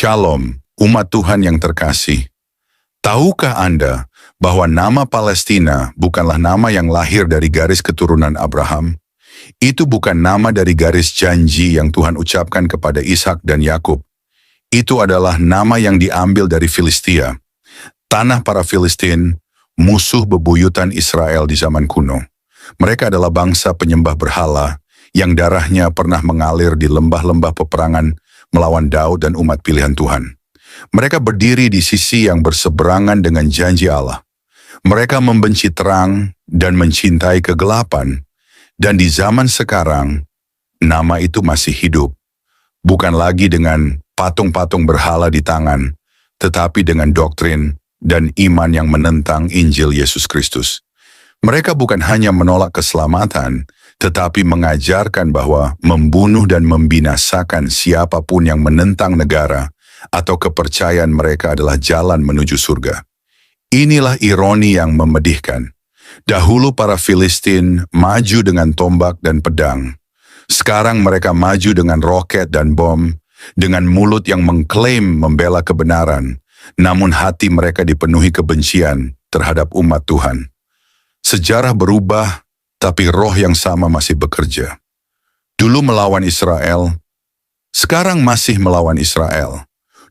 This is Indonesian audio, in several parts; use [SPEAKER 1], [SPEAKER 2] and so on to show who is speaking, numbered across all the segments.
[SPEAKER 1] Shalom, umat Tuhan yang terkasih. Tahukah Anda bahwa nama Palestina bukanlah nama yang lahir dari garis keturunan Abraham? Itu bukan nama dari garis janji yang Tuhan ucapkan kepada Ishak dan Yakub. Itu adalah nama yang diambil dari Filistia, tanah para Filistin, musuh bebuyutan Israel di zaman kuno. Mereka adalah bangsa penyembah berhala yang darahnya pernah mengalir di lembah-lembah peperangan melawan Daud dan umat pilihan Tuhan. Mereka berdiri di sisi yang berseberangan dengan janji Allah. Mereka membenci terang dan mencintai kegelapan, dan di zaman sekarang, nama itu masih hidup. Bukan lagi dengan patung-patung berhala di tangan, tetapi dengan doktrin dan iman yang menentang Injil Yesus Kristus. Mereka bukan hanya menolak keselamatan, tetapi mengajarkan bahwa membunuh dan membinasakan siapapun yang menentang negara atau kepercayaan mereka adalah jalan menuju surga. Inilah ironi yang memedihkan. Dahulu para Filistin maju dengan tombak dan pedang. Sekarang mereka maju dengan roket dan bom, dengan mulut yang mengklaim membela kebenaran, namun hati mereka dipenuhi kebencian terhadap umat Tuhan. Sejarah berubah, tapi roh yang sama masih bekerja. Dulu melawan Israel, sekarang masih melawan Israel.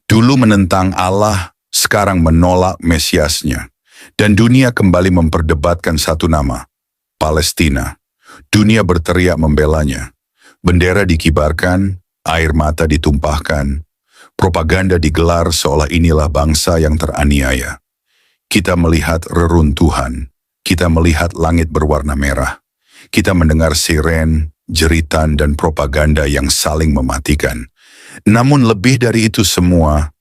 [SPEAKER 1] Dulu menentang Allah, sekarang menolak Mesiasnya. Dan dunia kembali memperdebatkan satu nama, Palestina. Dunia berteriak membelanya. Bendera dikibarkan, air mata ditumpahkan. Propaganda digelar seolah inilah bangsa yang teraniaya. Kita melihat reruntuhan. Kita melihat langit berwarna merah. Kita mendengar siren, jeritan, dan propaganda yang saling mematikan. Namun lebih dari itu semua,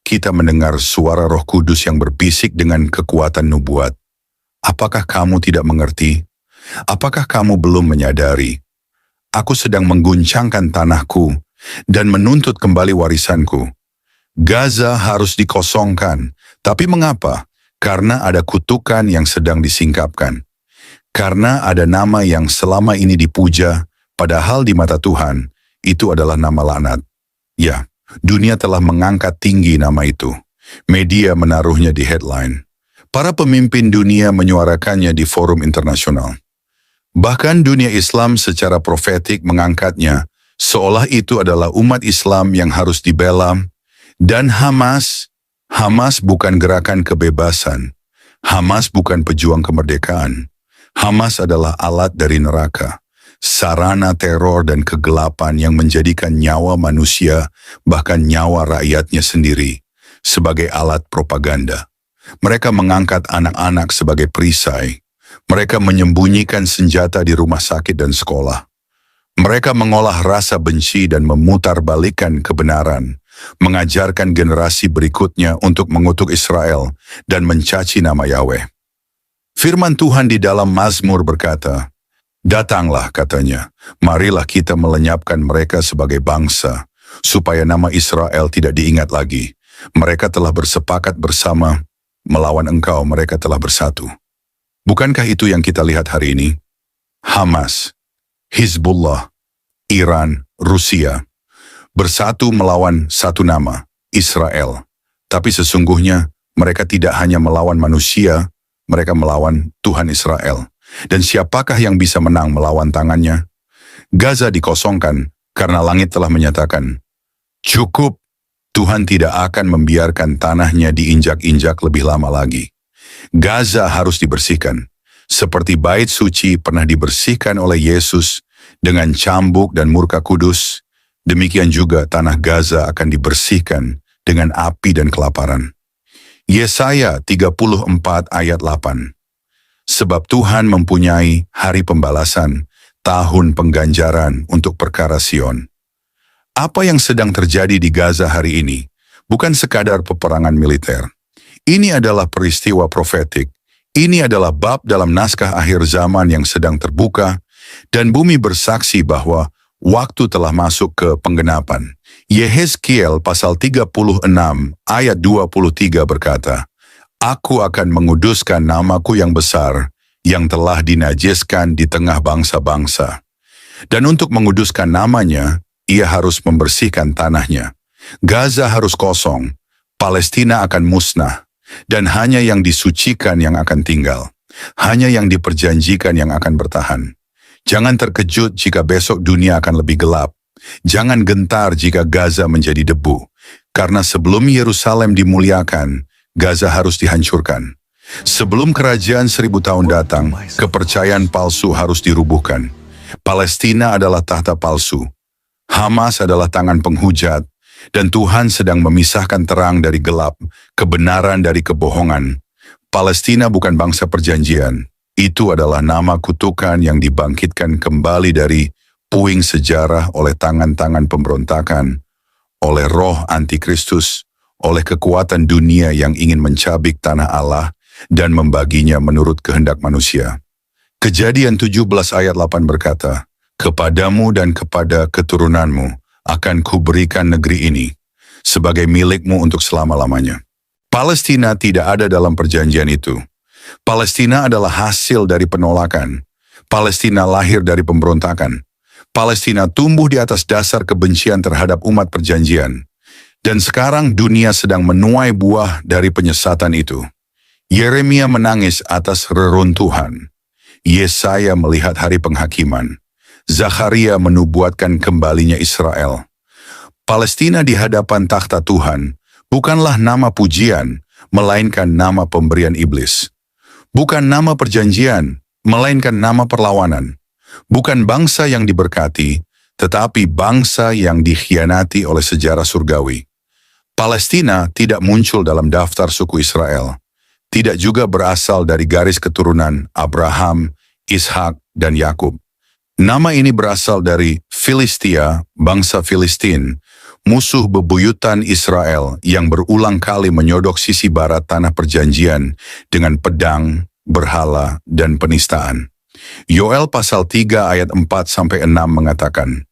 [SPEAKER 1] kita mendengar suara Roh Kudus yang berbisik dengan kekuatan nubuat. Apakah kamu tidak mengerti? Apakah kamu belum menyadari? Aku sedang mengguncangkan tanahku dan menuntut kembali warisanku. Gaza harus dikosongkan. Tapi mengapa? Karena ada kutukan yang sedang disingkapkan. Karena ada nama yang selama ini dipuja, padahal di mata Tuhan, itu adalah nama laknat. Ya, dunia telah mengangkat tinggi nama itu. Media menaruhnya di headline. Para pemimpin dunia menyuarakannya di forum internasional. Bahkan dunia Islam secara profetik mengangkatnya, seolah itu adalah umat Islam yang harus dibela. Dan Hamas bukan gerakan kebebasan. Hamas bukan pejuang kemerdekaan. Hamas adalah alat dari neraka, sarana teror dan kegelapan yang menjadikan nyawa manusia, bahkan nyawa rakyatnya sendiri, sebagai alat propaganda. Mereka mengangkat anak-anak sebagai perisai. Mereka menyembunyikan senjata di rumah sakit dan sekolah. Mereka mengolah rasa benci dan memutarbalikkan kebenaran, mengajarkan generasi berikutnya untuk mengutuk Israel dan mencaci nama Yahweh. Firman Tuhan di dalam Mazmur berkata, "Datanglah," katanya, "marilah kita melenyapkan mereka sebagai bangsa, supaya nama Israel tidak diingat lagi. Mereka telah bersepakat bersama, melawan engkau mereka telah bersatu." Bukankah itu yang kita lihat hari ini? Hamas, Hizbullah, Iran, Rusia, bersatu melawan satu nama, Israel. Tapi sesungguhnya mereka tidak hanya melawan manusia, mereka melawan Tuhan Israel. Dan siapakah yang bisa menang melawan tangannya? Gaza dikosongkan karena langit telah menyatakan, cukup, Tuhan tidak akan membiarkan tanahnya diinjak-injak lebih lama lagi. Gaza harus dibersihkan, seperti bait suci pernah dibersihkan oleh Yesus dengan cambuk dan murka kudus. Demikian juga tanah Gaza akan dibersihkan dengan api dan kelaparan. Yesaya 34 ayat 8. Sebab Tuhan mempunyai hari pembalasan, tahun pengganjaran untuk perkara Sion. Apa yang sedang terjadi di Gaza hari ini bukan sekadar peperangan militer. Ini adalah peristiwa profetik. Ini adalah bab dalam naskah akhir zaman yang sedang terbuka, dan bumi bersaksi bahwa waktu telah masuk ke penggenapan. Yehezkiel pasal 36 ayat 23 berkata, "Aku akan menguduskan namaku yang besar, yang telah dinajiskan di tengah bangsa-bangsa. Dan untuk menguduskan namanya, ia harus membersihkan tanahnya. Gaza harus kosong, Palestina akan musnah, dan hanya yang disucikan yang akan tinggal. Hanya yang diperjanjikan yang akan bertahan. Jangan terkejut jika besok dunia akan lebih gelap. Jangan gentar jika Gaza menjadi debu. Karena sebelum Yerusalem dimuliakan, Gaza harus dihancurkan. Sebelum kerajaan 1000 tahun datang, kepercayaan palsu harus dirubuhkan. Palestina adalah tahta palsu. Hamas adalah tangan penghujat. Dan Tuhan sedang memisahkan terang dari gelap, kebenaran dari kebohongan. Palestina bukan bangsa perjanjian. Itu adalah nama kutukan yang dibangkitkan kembali dari puing sejarah oleh tangan-tangan pemberontakan, oleh roh antikristus, oleh kekuatan dunia yang ingin mencabik tanah Allah dan membaginya menurut kehendak manusia. Kejadian 17 ayat 8 berkata, "Kepadamu dan kepada keturunanmu akan kuberikan negeri ini sebagai milikmu untuk selama-lamanya." Palestina tidak ada dalam perjanjian itu. Palestina adalah hasil dari penolakan. Palestina lahir dari pemberontakan. Palestina tumbuh di atas dasar kebencian terhadap umat perjanjian. Dan sekarang dunia sedang menuai buah dari penyesatan itu. Yeremia menangis atas reruntuhan. Yesaya melihat hari penghakiman. Zakharia menubuatkan kembalinya Israel. Palestina di hadapan takhta Tuhan bukanlah nama pujian, melainkan nama pemberian iblis. Bukan nama perjanjian, melainkan nama perlawanan. Bukan bangsa yang diberkati, tetapi bangsa yang dikhianati oleh sejarah surgawi. Palestina tidak muncul dalam daftar suku Israel. Tidak juga berasal dari garis keturunan Abraham, Ishak, dan Yakub. Nama ini berasal dari Filistia, bangsa Filistin, musuh bebuyutan Israel yang berulang kali menyodok sisi barat tanah perjanjian dengan pedang, berhala, dan penistaan. Yoel pasal 3 ayat 4-6 mengatakan,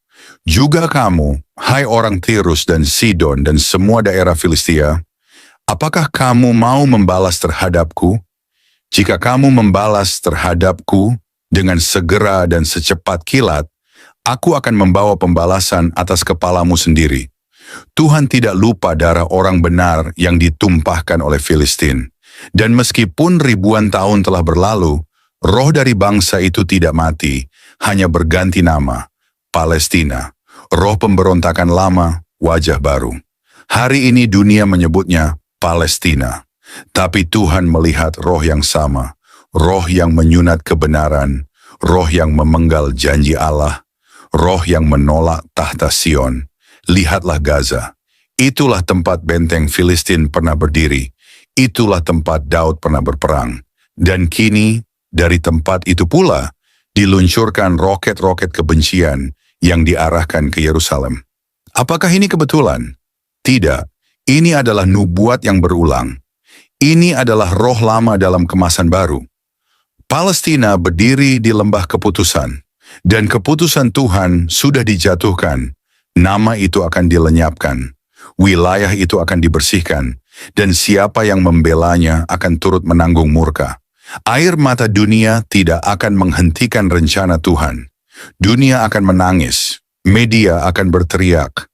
[SPEAKER 1] "Juga kamu, hai orang Tirus dan Sidon dan semua daerah Filistia, apakah kamu mau membalas terhadapku? Jika kamu membalas terhadapku dengan segera dan secepat kilat, aku akan membawa pembalasan atas kepalamu sendiri." Tuhan tidak lupa darah orang benar yang ditumpahkan oleh Filistin. Dan meskipun ribuan tahun telah berlalu, roh dari bangsa itu tidak mati, hanya berganti nama, Palestina. Roh pemberontakan lama, wajah baru. Hari ini dunia menyebutnya Palestina. Tapi Tuhan melihat roh yang sama, roh yang menyunat kebenaran, roh yang memenggal janji Allah, roh yang menolak tahta Sion. Lihatlah Gaza. Itulah tempat benteng Filistin pernah berdiri. Itulah tempat Daud pernah berperang. Dan kini, dari tempat itu pula, diluncurkan roket-roket kebencian yang diarahkan ke Yerusalem. Apakah ini kebetulan? Tidak. Ini adalah nubuat yang berulang. Ini adalah roh lama dalam kemasan baru. Palestina berdiri di lembah keputusan. Dan keputusan Tuhan sudah dijatuhkan. Nama itu akan dilenyapkan, wilayah itu akan dibersihkan, dan siapa yang membelanya akan turut menanggung murka. Air mata dunia tidak akan menghentikan rencana Tuhan. Dunia akan menangis, media akan berteriak,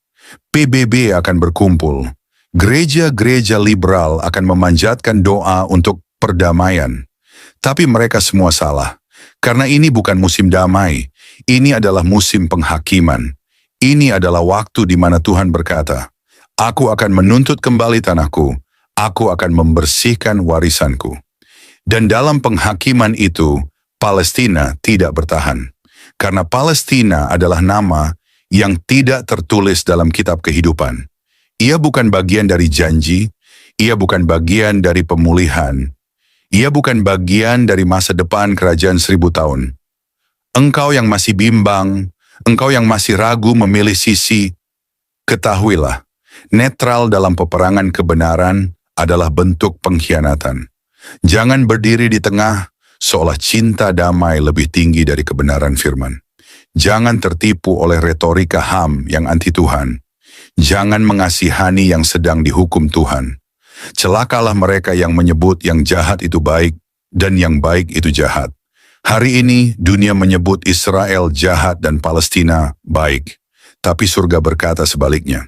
[SPEAKER 1] PBB akan berkumpul, gereja-gereja liberal akan memanjatkan doa untuk perdamaian. Tapi mereka semua salah, karena ini bukan musim damai, ini adalah musim penghakiman. Ini adalah waktu di mana Tuhan berkata, "Aku akan menuntut kembali tanahku, aku akan membersihkan warisanku." Dan dalam penghakiman itu, Palestina tidak bertahan. Karena Palestina adalah nama yang tidak tertulis dalam kitab kehidupan. Ia bukan bagian dari janji, ia bukan bagian dari pemulihan, ia bukan bagian dari masa depan kerajaan 1000 tahun. Engkau yang masih bimbang, engkau yang masih ragu memilih sisi, ketahuilah, netral dalam peperangan kebenaran adalah bentuk pengkhianatan. Jangan berdiri di tengah seolah cinta damai lebih tinggi dari kebenaran firman. Jangan tertipu oleh retorika HAM yang anti Tuhan. Jangan mengasihani yang sedang dihukum Tuhan. Celakalah mereka yang menyebut yang jahat itu baik dan yang baik itu jahat. Hari ini dunia menyebut Israel jahat dan Palestina baik. Tapi surga berkata sebaliknya.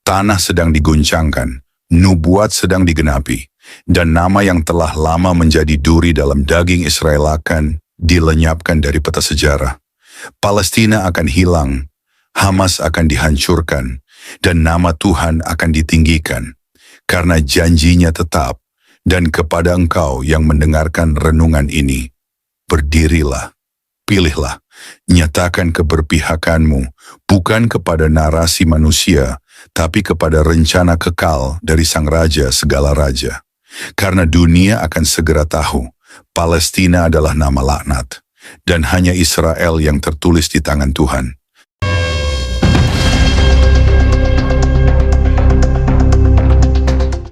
[SPEAKER 1] Tanah sedang diguncangkan, nubuat sedang digenapi, dan nama yang telah lama menjadi duri dalam daging Israel akan dilenyapkan dari peta sejarah. Palestina akan hilang, Hamas akan dihancurkan, dan nama Tuhan akan ditinggikan, karena janjinya tetap. Dan kepada engkau yang mendengarkan renungan ini, berdirilah, pilihlah, nyatakan keberpihakanmu, bukan kepada narasi manusia, tapi kepada rencana kekal dari Sang Raja segala raja. Karena dunia akan segera tahu, Palestina adalah nama laknat, dan hanya Israel yang tertulis di tangan Tuhan.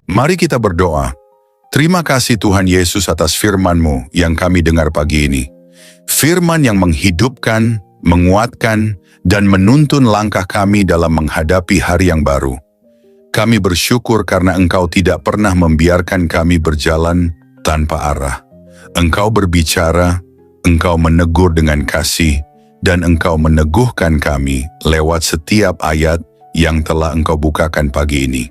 [SPEAKER 1] Mari kita berdoa. Terima kasih Tuhan Yesus atas firman-Mu yang kami dengar pagi ini. Firman yang menghidupkan, menguatkan, dan menuntun langkah kami dalam menghadapi hari yang baru. Kami bersyukur karena Engkau tidak pernah membiarkan kami berjalan tanpa arah. Engkau berbicara, Engkau menegur dengan kasih, dan Engkau meneguhkan kami lewat setiap ayat yang telah Engkau bukakan pagi ini.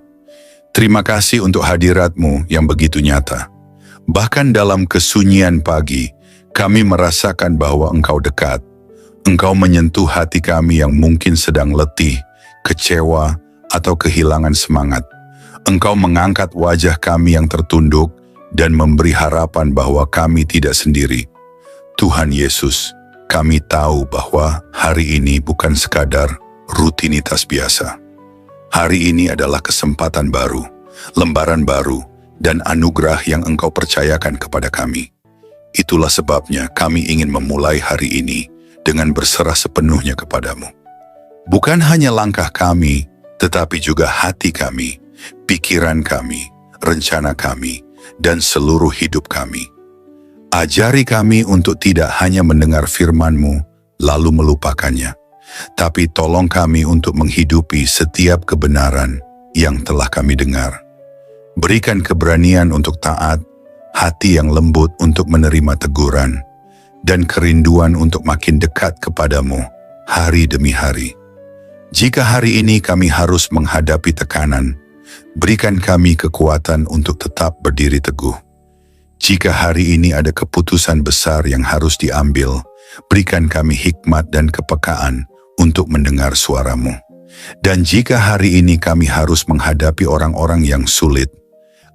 [SPEAKER 1] Terima kasih untuk hadirat-Mu yang begitu nyata. Bahkan dalam kesunyian pagi, kami merasakan bahwa Engkau dekat. Engkau menyentuh hati kami yang mungkin sedang letih, kecewa, atau kehilangan semangat. Engkau mengangkat wajah kami yang tertunduk dan memberi harapan bahwa kami tidak sendiri. Tuhan Yesus, kami tahu bahwa hari ini bukan sekadar rutinitas biasa. Hari ini adalah kesempatan baru, lembaran baru, dan anugerah yang Engkau percayakan kepada kami. Itulah sebabnya kami ingin memulai hari ini dengan berserah sepenuhnya kepadamu. Bukan hanya langkah kami, tetapi juga hati kami, pikiran kami, rencana kami, dan seluruh hidup kami. Ajari kami untuk tidak hanya mendengar firman-Mu lalu melupakannya, tapi tolong kami untuk menghidupi setiap kebenaran yang telah kami dengar. Berikan keberanian untuk taat, hati yang lembut untuk menerima teguran, dan kerinduan untuk makin dekat kepadamu hari demi hari. Jika hari ini kami harus menghadapi tekanan, berikan kami kekuatan untuk tetap berdiri teguh. Jika hari ini ada keputusan besar yang harus diambil, berikan kami hikmat dan kepekaan untuk mendengar suara-Mu. Dan jika hari ini kami harus menghadapi orang-orang yang sulit,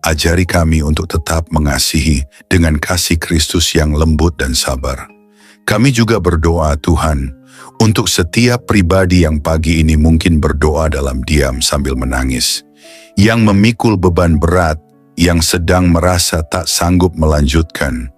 [SPEAKER 1] ajari kami untuk tetap mengasihi dengan kasih Kristus yang lembut dan sabar. Kami juga berdoa Tuhan, untuk setiap pribadi yang pagi ini mungkin berdoa dalam diam sambil menangis, yang memikul beban berat, yang sedang merasa tak sanggup melanjutkan.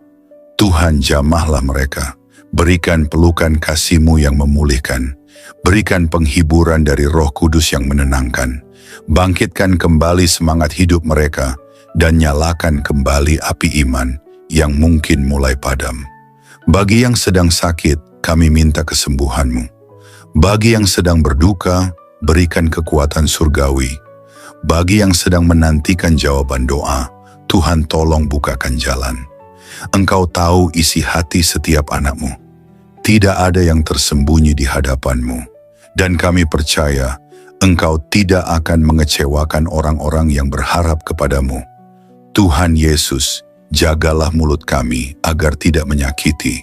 [SPEAKER 1] Tuhan jamahlah mereka, berikan pelukan kasih-Mu yang memulihkan, berikan penghiburan dari Roh Kudus yang menenangkan, bangkitkan kembali semangat hidup mereka, dan nyalakan kembali api iman yang mungkin mulai padam. Bagi yang sedang sakit, kami minta kesembuhan-Mu. Bagi yang sedang berduka, berikan kekuatan surgawi. Bagi yang sedang menantikan jawaban doa, Tuhan tolong bukakan jalan. Engkau tahu isi hati setiap anak-Mu. Tidak ada yang tersembunyi di hadapan-Mu. Dan kami percaya, Engkau tidak akan mengecewakan orang-orang yang berharap kepada-Mu. Tuhan Yesus, jagalah mulut kami agar tidak menyakiti.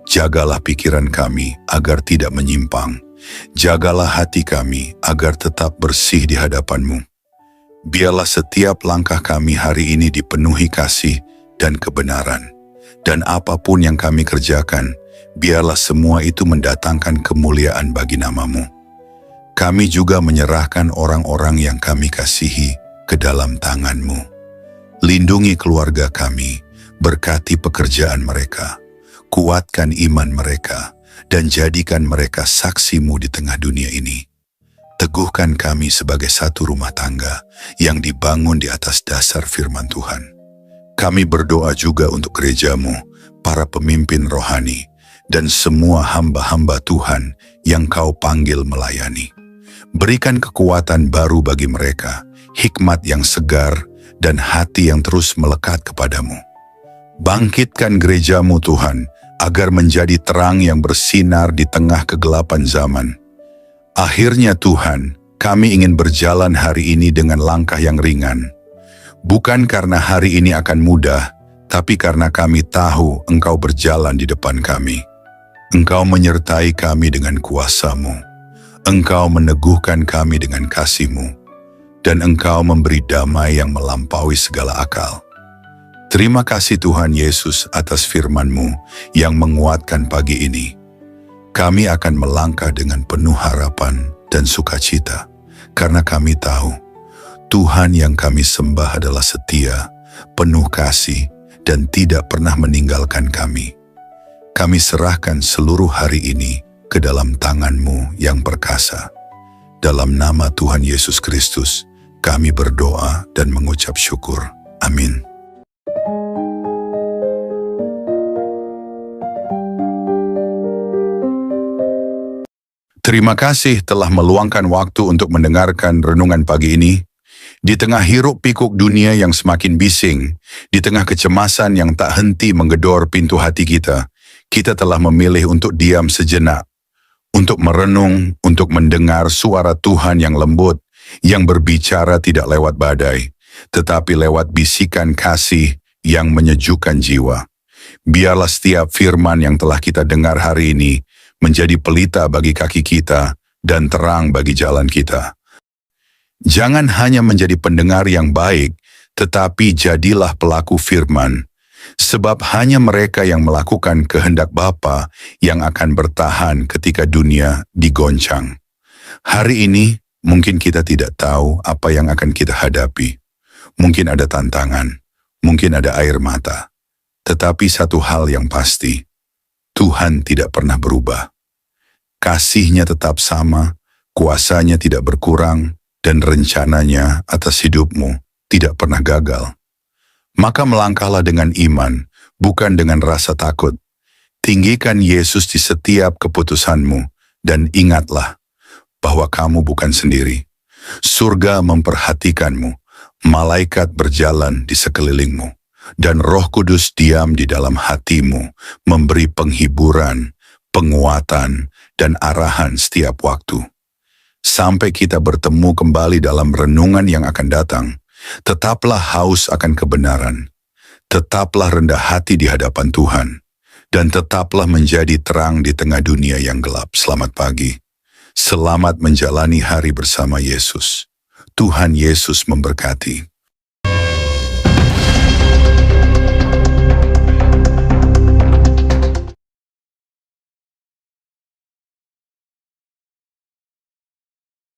[SPEAKER 1] Jagalah pikiran kami agar tidak menyimpang. Jagalah hati kami agar tetap bersih di hadapan-Mu. Biarlah setiap langkah kami hari ini dipenuhi kasih dan kebenaran. Dan apapun yang kami kerjakan, biarlah semua itu mendatangkan kemuliaan bagi nama-Mu. Kami juga menyerahkan orang-orang yang kami kasihi ke dalam tangan-Mu. Lindungi keluarga kami, berkati pekerjaan mereka, kuatkan iman mereka, dan jadikan mereka saksi-Mu di tengah dunia ini. Teguhkan kami sebagai satu rumah tangga yang dibangun di atas dasar firman Tuhan. Kami berdoa juga untuk gereja-Mu, para pemimpin rohani, dan semua hamba-hamba Tuhan yang Kau panggil melayani. Berikan kekuatan baru bagi mereka, hikmat yang segar, dan hati yang terus melekat kepadamu. Bangkitkan gereja-Mu Tuhan, agar menjadi terang yang bersinar di tengah kegelapan zaman. Akhirnya Tuhan, kami ingin berjalan hari ini dengan langkah yang ringan. Bukan karena hari ini akan mudah, tapi karena kami tahu Engkau berjalan di depan kami. Engkau menyertai kami dengan kuasa-Mu. Engkau meneguhkan kami dengan kasih-Mu. Dan Engkau memberi damai yang melampaui segala akal. Terima kasih Tuhan Yesus atas firman-Mu yang menguatkan pagi ini. Kami akan melangkah dengan penuh harapan dan sukacita, karena kami tahu Tuhan yang kami sembah adalah setia, penuh kasih, dan tidak pernah meninggalkan kami. Kami serahkan seluruh hari ini ke dalam tangan-Mu yang perkasa. Dalam nama Tuhan Yesus Kristus, kami berdoa dan mengucap syukur. Amin. Terima kasih telah meluangkan waktu untuk mendengarkan renungan pagi ini. Di tengah hiruk pikuk dunia yang semakin bising, di tengah kecemasan yang tak henti menggedor pintu hati kita telah memilih untuk diam sejenak, untuk merenung, untuk mendengar suara Tuhan yang lembut, yang berbicara tidak lewat badai, tetapi lewat bisikan kasih yang menyejukkan jiwa. Biarlah setiap firman yang telah kita dengar hari ini menjadi pelita bagi kaki kita dan terang bagi jalan kita. Jangan hanya menjadi pendengar yang baik, tetapi jadilah pelaku firman, sebab hanya mereka yang melakukan kehendak Bapa yang akan bertahan ketika dunia digoncang. Hari ini mungkin kita tidak tahu apa yang akan kita hadapi. Mungkin ada tantangan, mungkin ada air mata. Tetapi satu hal yang pasti, Tuhan tidak pernah berubah. Kasih-Nya tetap sama, kuasa-Nya tidak berkurang, dan rencananya atas hidupmu tidak pernah gagal. Maka melangkahlah dengan iman, bukan dengan rasa takut. Tinggikan Yesus di setiap keputusanmu, dan ingatlah bahwa kamu bukan sendiri. Surga memperhatikanmu, malaikat berjalan di sekelilingmu, dan Roh Kudus diam di dalam hatimu, memberi penghiburan, penguatan, dan arahan setiap waktu. Sampai kita bertemu kembali dalam renungan yang akan datang, tetaplah haus akan kebenaran, tetaplah rendah hati di hadapan Tuhan, dan tetaplah menjadi terang di tengah dunia yang gelap. Selamat pagi. Selamat menjalani hari bersama Yesus. Tuhan Yesus memberkati.